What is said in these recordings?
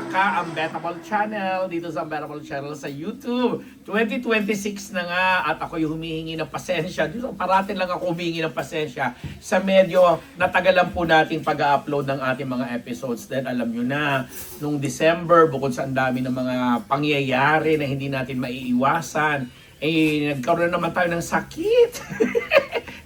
ka-Unbettable Channel dito sa Unbettable Channel sa YouTube. 2026 na nga at ako'y humihingi ng pasensya. Dito parating lang ako humihingi ng pasensya sa medyo natagalan po nating pag-upload ng ating mga episodes. Then alam nyo na, nung December, bukod sa ang dami ng mga pangyayari na hindi natin maiiwasan, nagkaroon naman tayo ng sakit.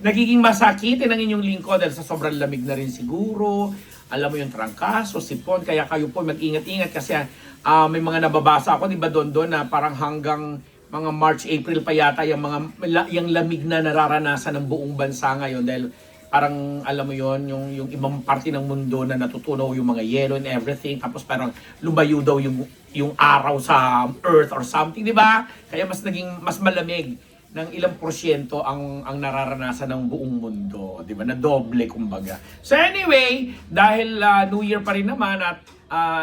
Nagiging masakitin ang inyong lingkod dahil sa sobrang lamig na rin siguro. Alam mo yung trangkaso, sipon, kaya kayo po mag-ingat-ingat kasi may mga nababasa ako, di ba doon na parang hanggang mga March, April pa yata yung yung lamig na nararanasan ng buong bansa ngayon dahil parang alam mo yon yung ibang parte ng mundo na natutunaw yung mga yelo and everything, tapos parang lumayo daw yung araw sa earth or something, di ba? Kaya mas malamig ng ilang porsyento ang nararanasan ng buong mundo, di ba? Na doble kumbaga. So anyway, dahil New Year pa rin naman at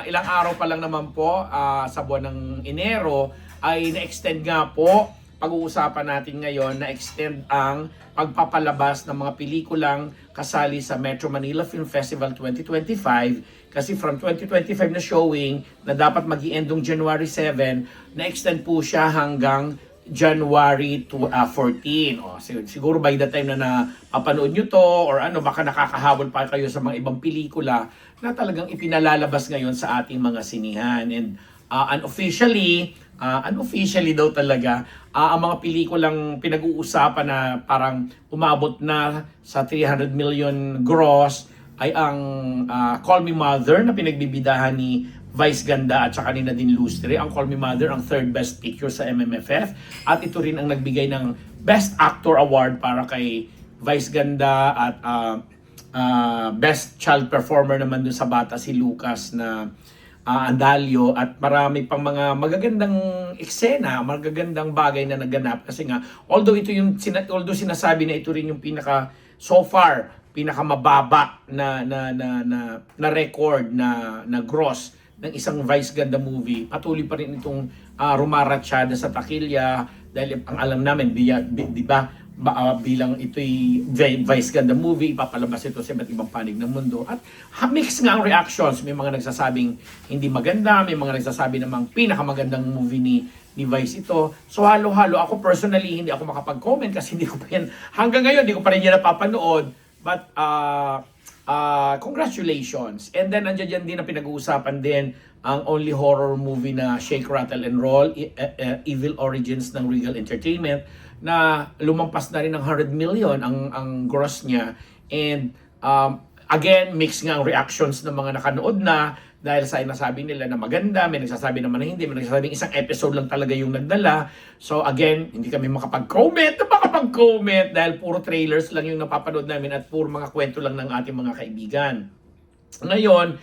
ilang araw pa lang naman po sa buwan ng Enero ay na-extend nga po pag-uusapan natin ngayon, na-extend ang pagpapalabas ng mga pelikulang kasali sa Metro Manila Film Festival 2025 kasi from 2025 na showing na dapat mag-i-endong January 7, na-extend po siya hanggang January 14. Siguro by the time na napapanood nyo to or baka nakakahabol pa kayo sa mga ibang pelikula na talagang ipinalalabas ngayon sa ating mga sinihan. And unofficially daw talaga, ang mga pelikulang pinag-uusapan na parang umabot na sa 300 million gross ay ang Call Me Mother na pinagbibidahan ni Vice Ganda at saka ni Nadine Lustre. Ang Call Me Mother ang third best picture sa MMFF at ito rin ang nagbigay ng Best Actor Award para kay Vice Ganda at Best Child Performer naman dun sa bata si Lucas na Andalio at marami pang mga magagandang eksena, magagandang bagay na naganap kasi nga although sinasabi na ito rin yung pinakamababa na record na gross ng isang Vice Ganda movie, patuloy pa rin itong rumaratsyada sa takilya dahil ang alam namin, di ba, bilang ito'y Vice Ganda movie, ipapalabas ito sa iba't ibang panig ng mundo. At mix nga ang reactions. May mga nagsasabing hindi maganda, may mga nagsasabi namang pinakamagandang movie ni Vice ito. So halo-halo. Ako personally, hindi ako makapag-comment kasi hindi ko pa yan, hanggang ngayon, hindi ko pa rin yan napapanood. But, congratulations. And then, nandiyan din na pinag-uusapan din ang only horror movie na Shake, Rattle, and Roll, Evil Origins ng Regal Entertainment, na lumampas na rin ng 100 million ang gross niya. And again, mix nga ang reactions ng mga nakanood na dahil sa nasabi nila na maganda, may nagsasabi naman na hindi, may nagsasabing isang episode lang talaga yung nagdala. So again, hindi kami makapag-comment dahil puro trailers lang yung napapanood namin at puro mga kwento lang ng ating mga kaibigan. Ngayon,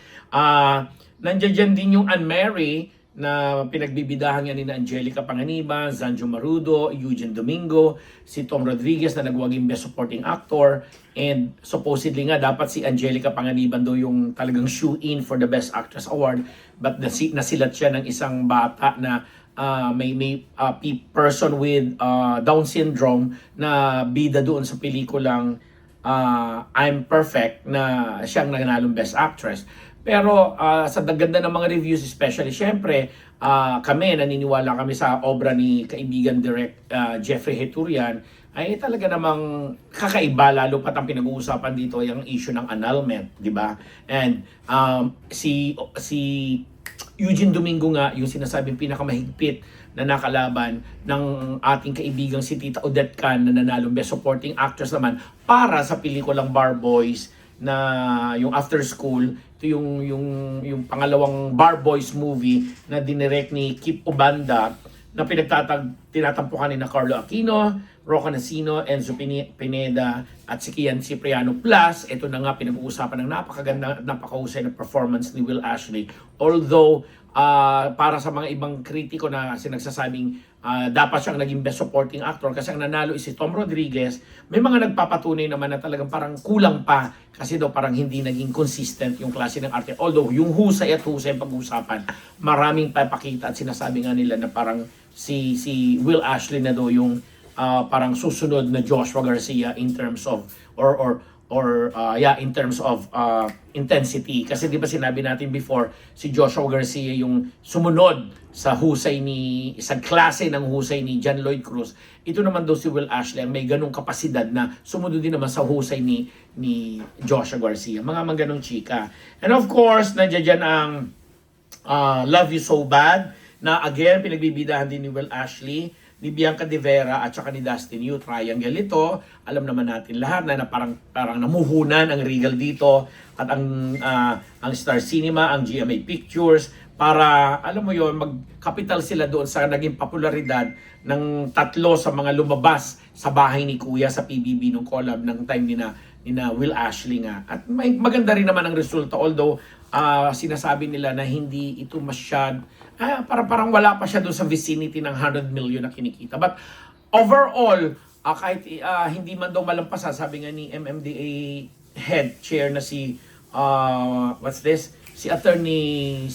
nandiyan din yung Anne-Marie na pinagbibidahan niya ni Angelica Panganiban, Zanjo Marudo, Eugene Domingo, si Tom Rodriguez na nagwaging Best Supporting Actor, and supposedly nga dapat si Angelica Panganiban daw yung talagang shoe-in for the Best Actress Award, but nasilat siya ng isang bata na may person with Down syndrome na bida doon sa pelikulang I'm Perfect na siyang nanalong Best Actress. Pero sa ganda ng mga reviews, especially syempre, kami naniniwala kami sa obra ni kaibigan direct Jeffrey Heturian, ay talaga namang kakaiba, lalo pat ang pinag-uusapan dito yung issue ng annulment, di ba? And si Eugene Domingo nga, yung sinasabing pinakamahigpit na nakalaban ng ating kaibigang si Tita Odette Can na nanalong Best Supporting Actress naman para sa pelikulang Bar Boys na yung After School. Ito yung pangalawang Bar Boys movie na dinirect ni Kip Obanda na tinatampukan ni na Carlo Aquino, Rocco Nasino, Enzo Pineda at si Kian Cipriano. Plus, ito na nga pinag-uusapan ng napakaganda, napakahusay na performance ni Will Ashley. Although, para sa mga ibang kritiko na sinagsasabing dapat siyang naging Best Supporting Actor kasi ang nanalo is si Tom Rodriguez, may mga nagpapatunay naman na talagang parang kulang pa kasi daw parang hindi naging consistent yung klase ng arte. Although yung husay at husay pag-usapan, maraming papakita at sinasabi nga nila na parang si Will Ashley na daw yung parang susunod na Joshua Garcia in terms of or in terms of intensity. Kasi di ba sinabi natin before, si Joshua Garcia yung sumunod sa klase ng husay ni John Lloyd Cruz. Ito naman daw si Will Ashley ang may ganong kapasidad na sumunod din naman sa husay ni Joshua Garcia. Mga ganong chika. And of course, nandiyan dyan ang Love You So Bad, na again, pinagbibidahan din ni Will Ashley, ni Bianca De Vera at saka ni Dustin Yu. Triangle ito. Alam naman natin lahat na parang namuhunan ang Regal dito at ang Star Cinema, ang GMA Pictures para, alam mo yon, magkapital sila doon sa naging popularidad ng tatlo sa mga lumabas sa bahay ni Kuya sa PBB nung collab ng time ni na Will Ashley nga. At maganda rin naman ang resulta, although sinasabi nila na hindi ito parang wala pa siya doon sa vicinity ng 100 million na kinikita. But overall, kahit hindi man daw malampasan, sabi nga ni MMDA head chair na si si Attorney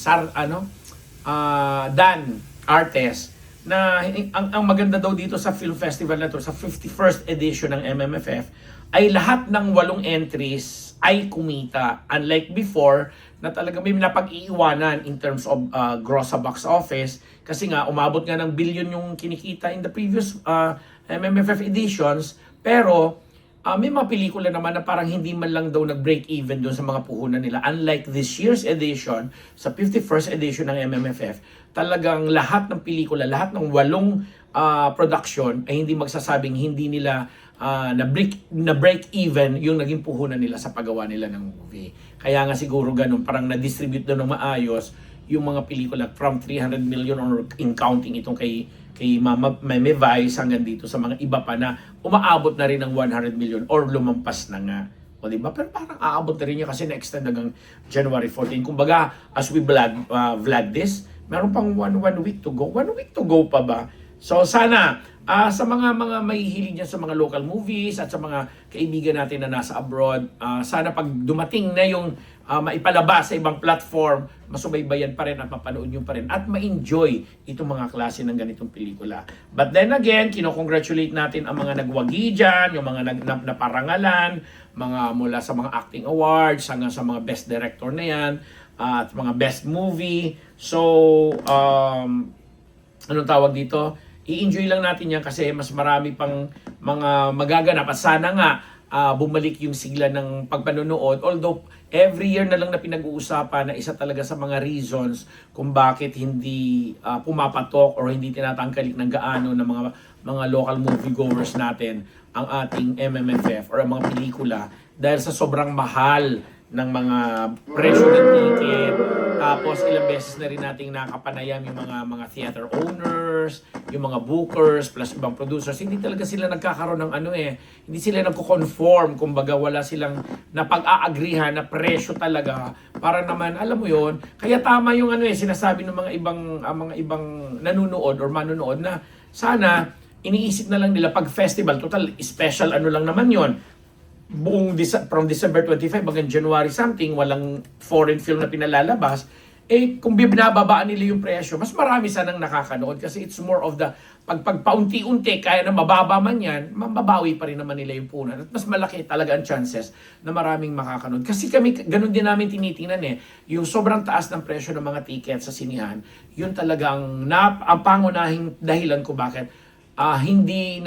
Dan Artes, na ang maganda daw dito sa film festival na to, sa 51st edition ng MMFF, ay lahat ng 8 entries ay kumita. Unlike before, na talaga may napag-iiwanan in terms of gross sa box office. Kasi nga, umabot nga ng billion yung kinikita in the previous MMFF editions. Pero, may mga pelikula naman na parang hindi man lang daw nag-break even doon sa mga puhunan nila. Unlike this year's edition, sa 51st edition ng MMFF, talagang lahat ng pelikula, lahat ng 8 production ay hindi magsasabing hindi nila na break even yung naging puhunan nila sa paggawa nila ng movie. Kaya nga siguro ganun, parang na-distribute doon ng maayos yung mga pelikula from 300 million or in counting itong kay Meme Vice hanggang dito sa mga iba pa na umaabot na rin ng 100 million or lumampas na nga. O diba? Pero parang aabot na rin niya kasi na-extend hanggang January 14. Kumbaga, as we vlog this, meron pang one week to go. 1 week to go pa ba? So sana sa mga may hilig niya sa mga local movies at sa mga kaibigan natin na nasa abroad, sana pag dumating na yung maipalabas sa ibang platform, masubaybayan pa rin at mapanood nyo pa rin at ma-enjoy itong mga klase ng ganitong pelikula. But then again, kinocongratulate natin ang mga nagwagi dyan, yung mga naparangalan, mga mula sa mga acting awards, hanggang sa mga best director na yan, at mga best movie. So, anong tawag dito? I-enjoy lang natin yan kasi mas marami pang mga magaganap at sana nga bumalik yung sigla ng pagpanonood. Although every year na lang na pinag-uusapan na isa talaga sa mga reasons kung bakit hindi pumapatok or hindi tinatangkalik ng gaano ng mga local moviegoers natin ang ating MMFF or ang mga pelikula dahil sa sobrang mahal ng mga presyo ng ticket. Tapos ilang beses na rin nating nakapanayam yung mga theater owners, yung mga bookers, plus ibang producers. Hindi talaga sila nagkakaroon ng hindi sila nagko-conform. Kumbaga wala silang napag-aagrihan na presyo talaga para naman, alam mo yon. Kaya tama yung sinasabi ng mga ibang nanonood or manonood na sana iniisip na lang nila pag festival, total special lang naman yon. From December 25 hanggang January something, walang foreign film na pinalalabas, kung binababaan nila yung presyo, mas marami sanang nakakanood kasi it's more of the pagpaunti-unti, kaya na mababa man yan, mababawi pa rin naman nila yung punan. At mas malaki talaga ang chances na maraming makakanood. Kasi kami, ganun din namin tinitingnan yung sobrang taas ng presyo ng mga ticket sa sinihan, yun talagang ang pangunahing dahilan ko bakit hindi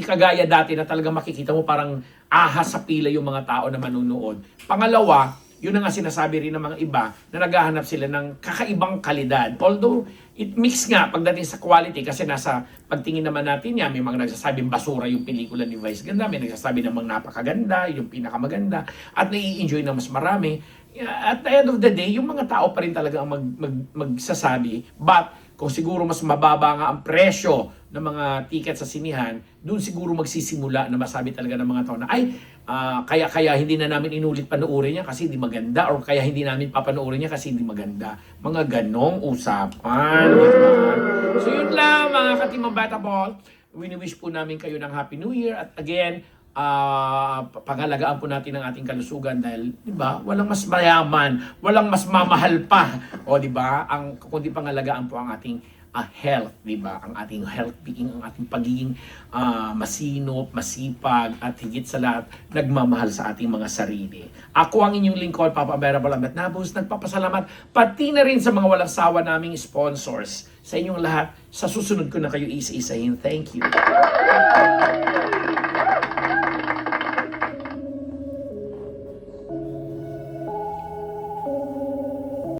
kagaya dati na talagang makikita mo parang ahas sa pila yung mga tao na manunood. Pangalawa, yun ang nga sinasabi rin ng mga iba na naghahanap sila ng kakaibang kalidad. Although, it mix nga pagdating sa quality kasi nasa pagtingin naman natin yan, may mga nagsasabing basura yung pelikula ni Vice Ganda, may nagsasabi namang napakaganda, yung pinakamaganda, at nai-enjoy na mas marami. At the end of the day, yung mga tao pa rin talaga ang magsasabi. But, kung siguro mas mababa nga ang presyo ng mga ticket sa sinihan, doon siguro magsisimula na masabi talaga ng mga tao na kaya hindi na namin inulit panoorin niya kasi hindi maganda or kaya hindi namin papanoorin niya kasi hindi maganda. Mga ganong usapan. Diba? So yun lang mga katimang Bata Ball. Wini-wish po namin kayo ng Happy New Year at again, pangalagaan po natin ang ating kalusugan dahil, di ba, walang mas mayaman, walang mas mamahal pa, o di ba, kundi pangalagaan po ang ating health, di ba? Ang ating health being, ang ating pagiging masinop, masipag, at higit sa lahat, nagmamahal sa ating mga sarili. Ako ang inyong lingkod, Papa Merabal Amet Nabus, nagpapasalamat, pati na rin sa mga walang sawa naming sponsors. Sa inyong lahat, sa susunod ko na kayo isa-isahin. Thank you.